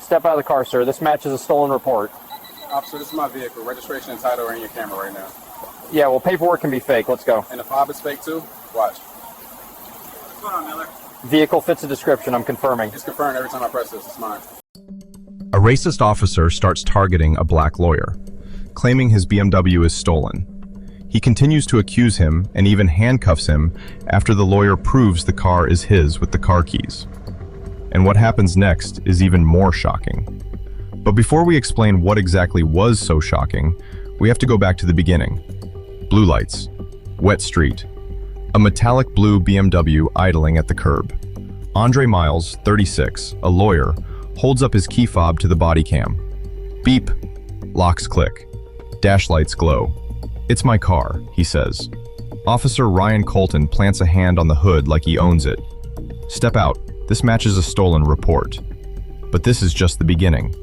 Step out of the car, sir. This matches a stolen report. Officer, this is my vehicle. Registration and title are in your camera right now. Yeah, well, paperwork can be fake. Let's go. And the fob is fake too? Watch. What's going on, Miller? Vehicle fits the description. I'm confirming. It's confirmed every time I press this. It's mine. A racist officer starts targeting a black lawyer, claiming his BMW is stolen. He continues to accuse him and even handcuffs him after the lawyer proves the car is his with the car keys. And what happens next is even more shocking. But before we explain what exactly was so shocking, we have to go back to the beginning. Blue lights, wet street, a metallic blue BMW idling at the curb. Andre Miles, 36, a lawyer, holds up his key fob to the body cam. Beep, locks click, dash lights glow. "It's my car," he says. Officer Ryan Colton plants a hand on the hood like he owns it. "Step out. This matches a stolen report." But this is just the beginning.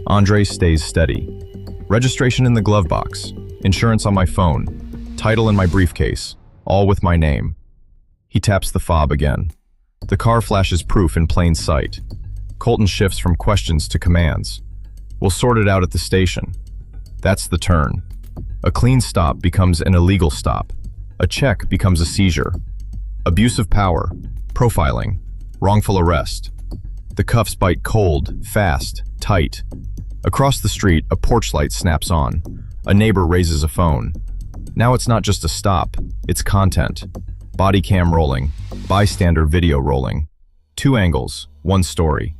Andre stays steady. Registration in the glove box, insurance on my phone, title in my briefcase, all with my name. He taps the fob again. The car flashes proof in plain sight. Colton shifts from questions to commands. "We'll sort it out at the station." That's the turn. A clean stop becomes an illegal stop. A check becomes a seizure. Abuse of power, profiling, wrongful arrest. The cuffs bite cold, fast, tight. Across the street, a porch light snaps on. A neighbor raises a phone. Now it's not just a stop, it's content. Body cam rolling, bystander video rolling. 2 angles, 1 story.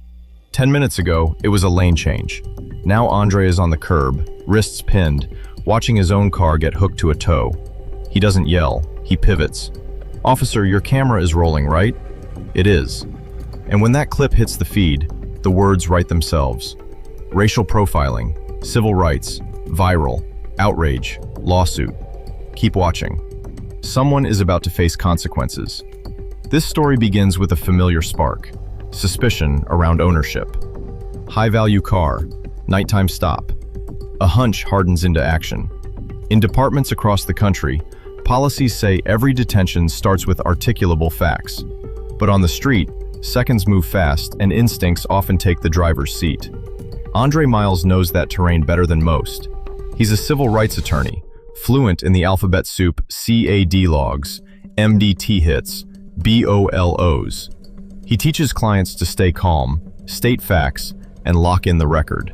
10 minutes ago, it was a lane change. Now Andre is on the curb, wrists pinned, watching his own car get hooked to a tow. He doesn't yell, he pivots. "Officer, your camera is rolling, right?" It is. And when that clip hits the feed, the words write themselves. Racial profiling, civil rights, viral, outrage, lawsuit. Keep watching. Someone is about to face consequences. This story begins with a familiar spark, suspicion around ownership. High-value car, nighttime stop. A hunch hardens into action. In departments across the country, policies say every detention starts with articulable facts. But on the street, seconds move fast and instincts often take the driver's seat. Andre Miles knows that terrain better than most. He's a civil rights attorney, fluent in the alphabet soup CAD logs, MDT hits, BOLOs. He teaches clients to stay calm, state facts, and lock in the record.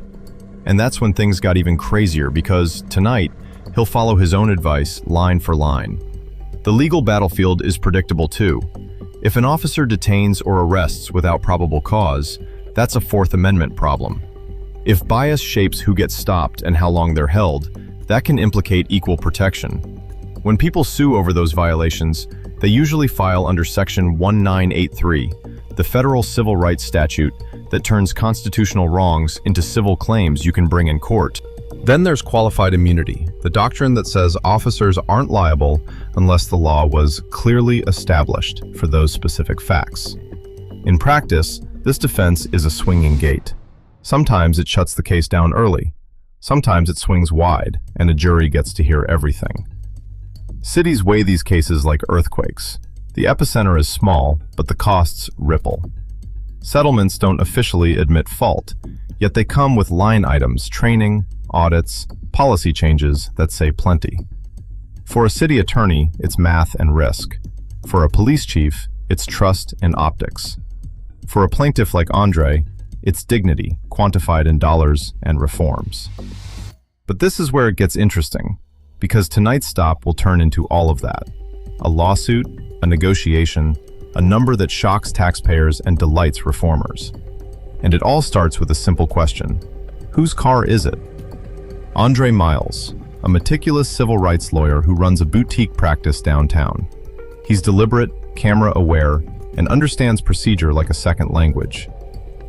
And that's when things got even crazier because, tonight, he'll follow his own advice line for line. The legal battlefield is predictable too. If an officer detains or arrests without probable cause, that's a Fourth Amendment problem. If bias shapes who gets stopped and how long they're held, that can implicate equal protection. When people sue over those violations, they usually file under Section 1983, the federal civil rights statute that turns constitutional wrongs into civil claims you can bring in court. Then there's qualified immunity, the doctrine that says officers aren't liable unless the law was clearly established for those specific facts. In practice, this defense is a swinging gate. Sometimes it shuts the case down early. Sometimes it swings wide, and a jury gets to hear everything. Cities weigh these cases like earthquakes. The epicenter is small, but the costs ripple. Settlements don't officially admit fault, yet they come with line items, training, audits, policy changes that say plenty. For a city attorney, it's math and risk. For a police chief, it's trust and optics. For a plaintiff like Andre, it's dignity, quantified in dollars and reforms. But this is where it gets interesting, because tonight's stop will turn into all of that. A lawsuit, a negotiation, a number that shocks taxpayers and delights reformers. And it all starts with a simple question. Whose car is it? Andre Miles, a meticulous civil rights lawyer who runs a boutique practice downtown. He's deliberate, camera-aware, and understands procedure like a second language.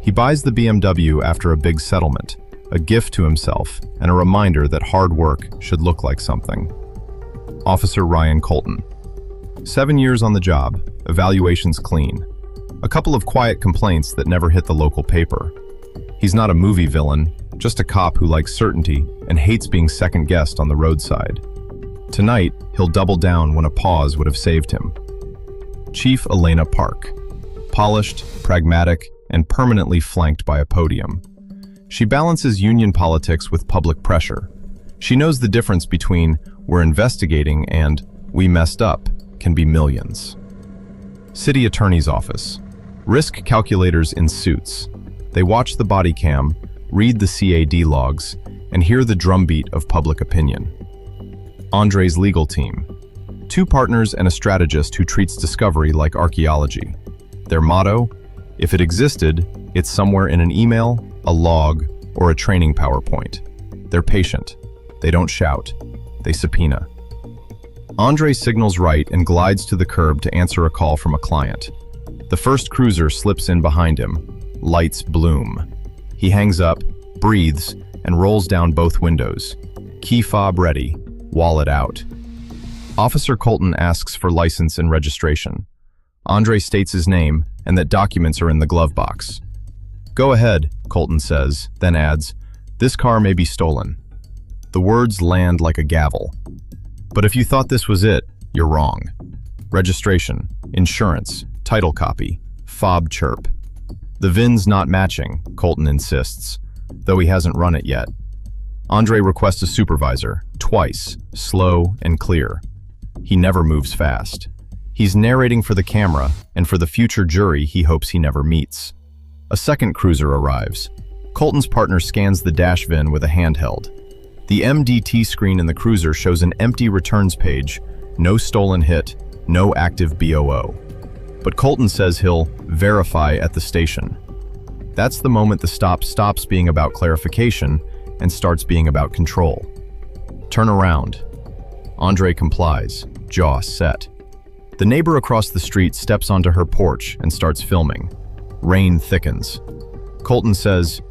He buys the BMW after a big settlement, a gift to himself, and a reminder that hard work should look like something. Officer Ryan Colton. 7 years on the job, evaluations clean. A couple of quiet complaints that never hit the local paper. He's not a movie villain, just a cop who likes certainty and hates being second-guessed on the roadside. Tonight, he'll double down when a pause would have saved him. Chief Elena Park. Polished, pragmatic, and permanently flanked by a podium. She balances union politics with public pressure. She knows the difference between "we're investigating" and "we messed up" can be millions. City Attorney's Office. Risk calculators in suits. They watch the body cam, read the CAD logs, and hear the drumbeat of public opinion. Andre's legal team. 2 partners and a strategist who treats discovery like archaeology. Their motto: if it existed, it's somewhere in an email, a log, or a training PowerPoint. They're patient. They don't shout. They subpoena. Andre signals right and glides to the curb to answer a call from a client. The first cruiser slips in behind him. Lights bloom. He hangs up, breathes, and rolls down both windows. Key fob ready, wallet out. Officer Colton asks for license and registration. Andre states his name and that documents are in the glove box. "Go ahead," Colton says, then adds, "This car may be stolen." The words land like a gavel. But if you thought this was it, you're wrong. Registration, insurance, title copy, fob chirp. The VIN's not matching, Colton insists, though he hasn't run it yet. Andre requests a supervisor, twice, slow and clear. He never moves fast. He's narrating for the camera and for the future jury he hopes he never meets. A second cruiser arrives. Colton's partner scans the dash VIN with a handheld. The MDT screen in the cruiser shows an empty returns page, no stolen hit, no active BOO. But Colton says he'll verify at the station. That's the moment the stop stops being about clarification and starts being about control. Turn around. Andre complies, jaw set. The neighbor across the street steps onto her porch and starts filming. Rain thickens. Colton says,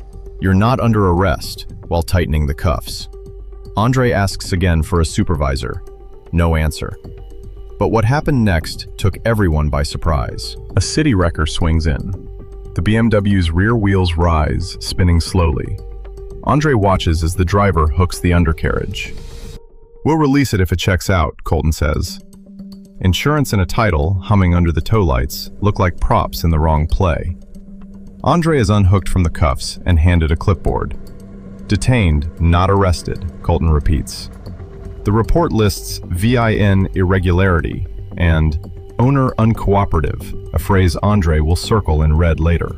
"You're not under arrest," while tightening the cuffs. Andre asks again for a supervisor. No answer. But what happened next took everyone by surprise. A city wrecker swings in. The BMW's rear wheels rise, spinning slowly. Andre watches as the driver hooks the undercarriage. "We'll release it if it checks out," Colton says. Insurance and a title, humming under the tow lights, look like props in the wrong play. Andre is unhooked from the cuffs and handed a clipboard. "Detained, not arrested," Colton repeats. The report lists VIN irregularity and owner uncooperative, a phrase Andre will circle in red later.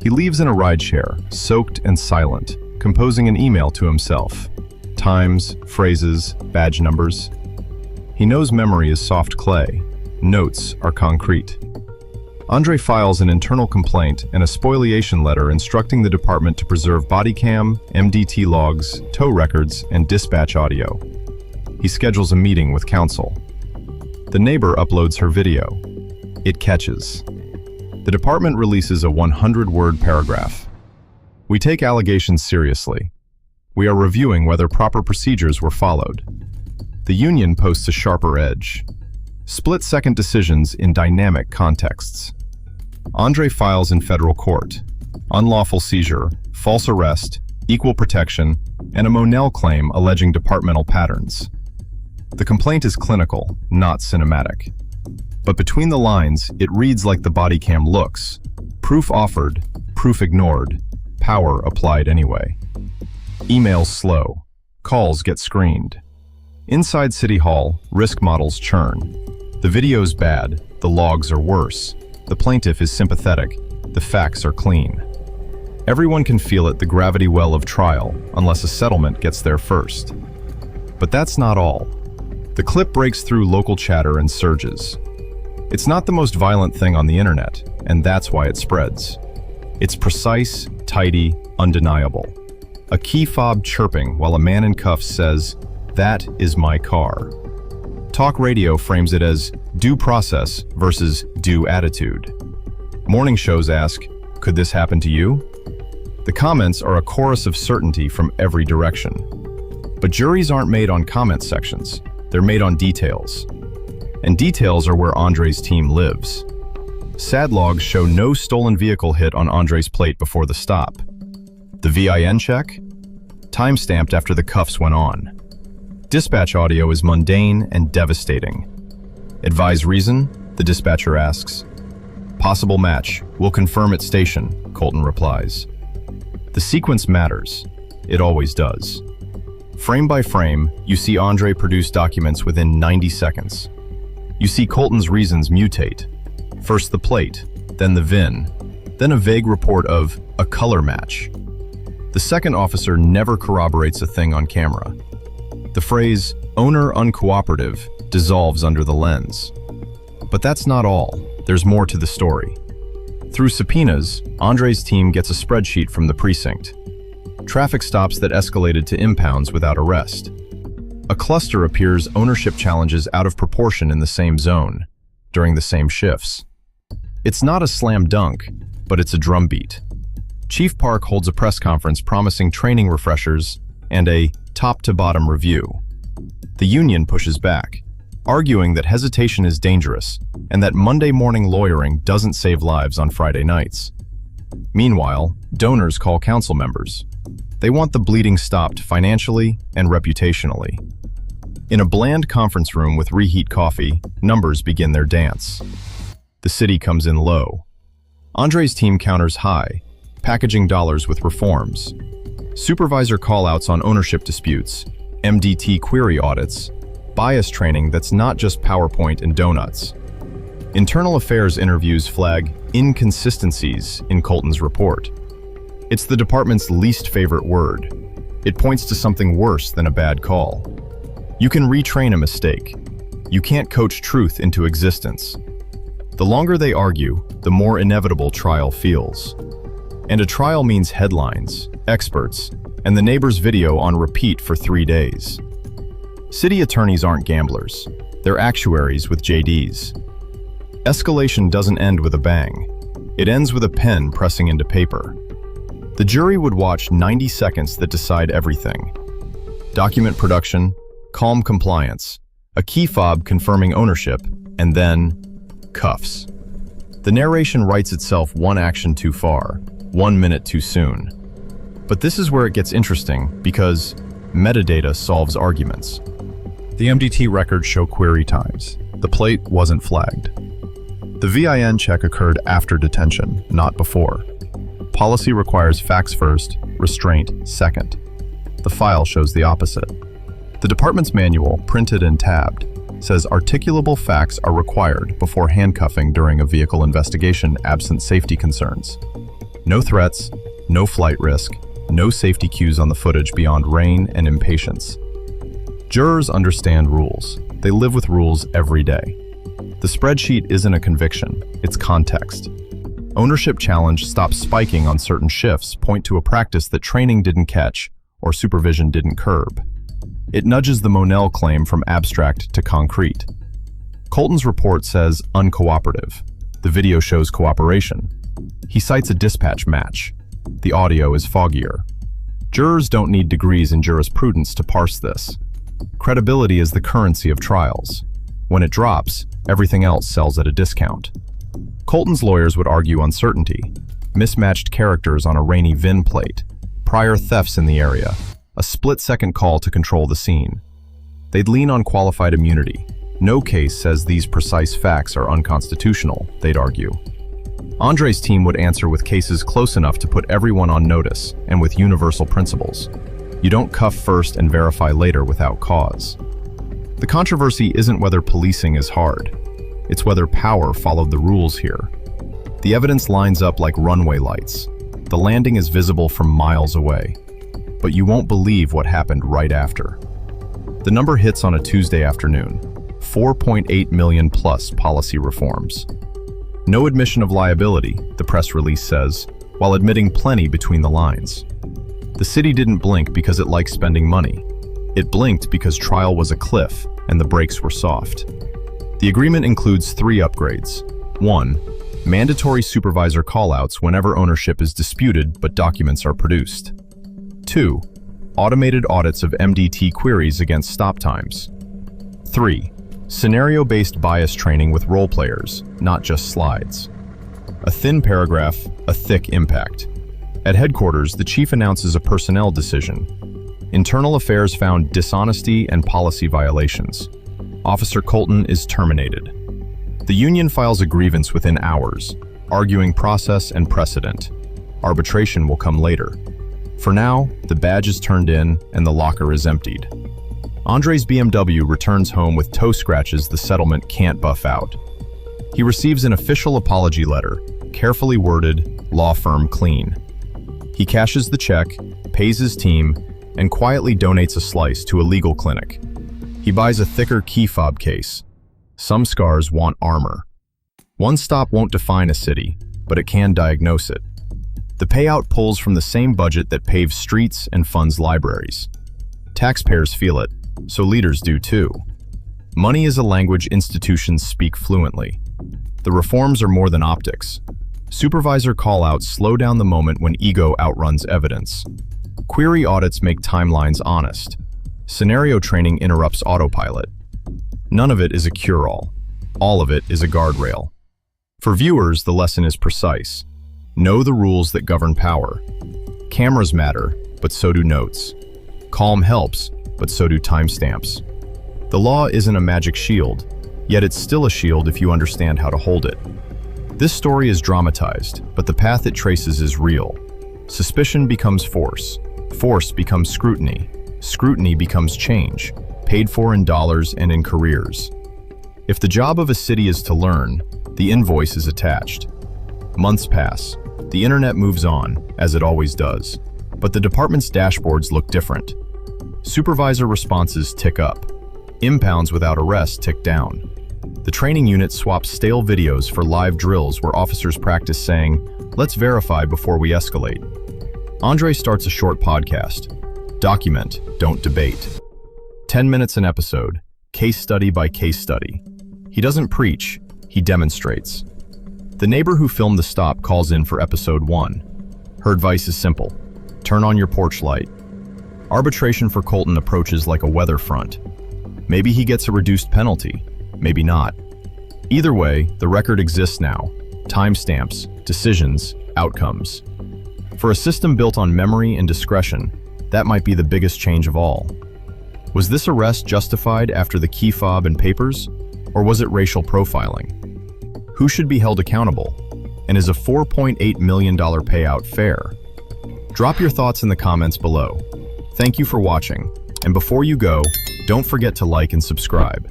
He leaves in a rideshare, soaked and silent, composing an email to himself. Times, phrases, badge numbers. He knows memory is soft clay. Notes are concrete. Andre files an internal complaint and a spoliation letter instructing the department to preserve body cam, MDT logs, tow records, and dispatch audio. He schedules a meeting with counsel. The neighbor uploads her video. It catches. The department releases a 100-word paragraph. "We take allegations seriously. We are reviewing whether proper procedures were followed." The union posts a sharper edge. Split-second decisions in dynamic contexts. Andre files in federal court. Unlawful seizure, false arrest, equal protection, and a Monell claim alleging departmental patterns. The complaint is clinical, not cinematic. But between the lines, it reads like the body cam looks. Proof offered, proof ignored, power applied anyway. Emails slow. Calls get screened. Inside City Hall, risk models churn. The video's bad, the logs are worse. The plaintiff is sympathetic, the facts are clean. Everyone can feel it, the gravity well of trial, unless a settlement gets there first. But that's not all. The clip breaks through local chatter and surges. It's not the most violent thing on the internet, and that's why it spreads. It's precise, tidy, undeniable. A key fob chirping while a man in cuffs says, "That is my car." Talk radio frames it as due process versus due attitude. Morning shows ask, "Could this happen to you?" The comments are a chorus of certainty from every direction. But juries aren't made on comment sections. They're made on details. And details are where Andre's team lives. SAD logs show no stolen vehicle hit on Andre's plate before the stop. The VIN check? Time-stamped after the cuffs went on. Dispatch audio is mundane and devastating. Advise reason? The dispatcher asks. Possible match. We'll confirm at station, Colton replies. The sequence matters. It always does. Frame by frame, you see Andre produce documents within 90 seconds. You see Colton's reasons mutate. First the plate, then the VIN, then a vague report of a color match. The second officer never corroborates a thing on camera. The phrase, owner uncooperative, dissolves under the lens. But that's not all. There's more to the story. Through subpoenas, Andre's team gets a spreadsheet from the precinct. Traffic stops that escalated to impounds without arrest. A cluster appears ownership challenges out of proportion in the same zone, during the same shifts. It's not a slam dunk, but it's a drumbeat. Chief Park holds a press conference promising training refreshers and a top-to-bottom review. The union pushes back, arguing that hesitation is dangerous and that Monday morning lawyering doesn't save lives on Friday nights. Meanwhile, donors call council members. They want the bleeding stopped financially and reputationally. In a bland conference room with reheat coffee, numbers begin their dance. The city comes in low. Andre's team counters high, packaging dollars with reforms. Supervisor call-outs on ownership disputes, MDT query audits, bias training that's not just PowerPoint and donuts. Internal affairs interviews flag inconsistencies in Colton's report. It's the department's least favorite word. It points to something worse than a bad call. You can retrain a mistake. You can't coach truth into existence. The longer they argue, the more inevitable trial feels. And a trial means headlines, experts, and the neighbor's video on repeat for 3 days. City attorneys aren't gamblers. They're actuaries with JDs. Escalation doesn't end with a bang. It ends with a pen pressing into paper. The jury would watch 90 seconds that decide everything. Document production, calm compliance, a key fob confirming ownership, and then cuffs. The narration writes itself one action too far, 1 minute too soon. But this is where it gets interesting because metadata solves arguments. The MDT records show query times. The plate wasn't flagged. The VIN check occurred after detention, not before. Policy requires facts first, restraint second. The file shows the opposite. The department's manual, printed and tabbed, says articulable facts are required before handcuffing during a vehicle investigation absent safety concerns. No threats, no flight risk, no safety cues on the footage beyond rain and impatience. Jurors understand rules. They live with rules every day. The spreadsheet isn't a conviction, it's context. Ownership challenge stops spiking on certain shifts point to a practice that training didn't catch or supervision didn't curb. It nudges the Monell claim from abstract to concrete. Colton's report says uncooperative. The video shows cooperation. He cites a dispatch match. The audio is foggier. Jurors don't need degrees in jurisprudence to parse this. Credibility is the currency of trials. When it drops, everything else sells at a discount. Colton's lawyers would argue uncertainty, mismatched characters on a rainy VIN plate, prior thefts in the area, a split-second call to control the scene. They'd lean on qualified immunity. No case says these precise facts are unconstitutional, they'd argue. Andre's team would answer with cases close enough to put everyone on notice and with universal principles. You don't cuff first and verify later without cause. The controversy isn't whether policing is hard. It's whether power followed the rules here. The evidence lines up like runway lights. The landing is visible from miles away. But you won't believe what happened right after. The number hits on a Tuesday afternoon. 4.8 million plus policy reforms. No admission of liability, the press release says, while admitting plenty between the lines. The city didn't blink because it likes spending money. It blinked because trial was a cliff and the brakes were soft. The agreement includes 3 upgrades. 1. Mandatory supervisor callouts whenever ownership is disputed but documents are produced. 2. Automated audits of MDT queries against stop times. 3. Scenario-based bias training with role players, not just slides. A thin paragraph, a thick impact. At headquarters, the chief announces a personnel decision. Internal Affairs found dishonesty and policy violations. Officer Colton is terminated. The union files a grievance within hours, arguing process and precedent. Arbitration will come later. For now, the badge is turned in and the locker is emptied. Andre's BMW returns home with toe scratches the settlement can't buff out. He receives an official apology letter, carefully worded, law firm clean. He cashes the check, pays his team, and quietly donates a slice to a legal clinic. He buys a thicker key fob case. Some scars want armor. One stop won't define a city, but it can diagnose it. The payout pulls from the same budget that paves streets and funds libraries. Taxpayers feel it, so leaders do too. Money is a language institutions speak fluently. The reforms are more than optics. Supervisor call-outs slow down the moment when ego outruns evidence. Query audits make timelines honest. Scenario training interrupts autopilot. None of it is a cure-all. All of it is a guardrail. For viewers, the lesson is precise. Know the rules that govern power. Cameras matter, but so do notes. Calm helps, but so do timestamps. The law isn't a magic shield, yet it's still a shield if you understand how to hold it. This story is dramatized, but the path it traces is real. Suspicion becomes force. Force becomes scrutiny. Scrutiny becomes change, paid for in dollars and in careers. If the job of a city is to learn, the invoice is attached. Months pass. The internet moves on, as it always does. But the department's dashboards look different. Supervisor responses tick up. Impounds without arrest tick down. The training unit swaps stale videos for live drills where officers practice saying, "Let's verify before we escalate." Andre starts a short podcast. Document, don't debate. 10 minutes an episode, case study by case study. He doesn't preach, he demonstrates. The neighbor who filmed the stop calls in for episode 1. Her advice is simple. Turn on your porch light. Arbitration for Colton approaches like a weather front. Maybe he gets a reduced penalty, maybe not. Either way, the record exists now. Timestamps, decisions, outcomes. For a system built on memory and discretion, that might be the biggest change of all. Was this arrest justified after the key fob and papers, or was it racial profiling? Who should be held accountable? And is a $4.8 million payout fair? Drop your thoughts in the comments below. Thank you for watching, and before you go, don't forget to like and subscribe.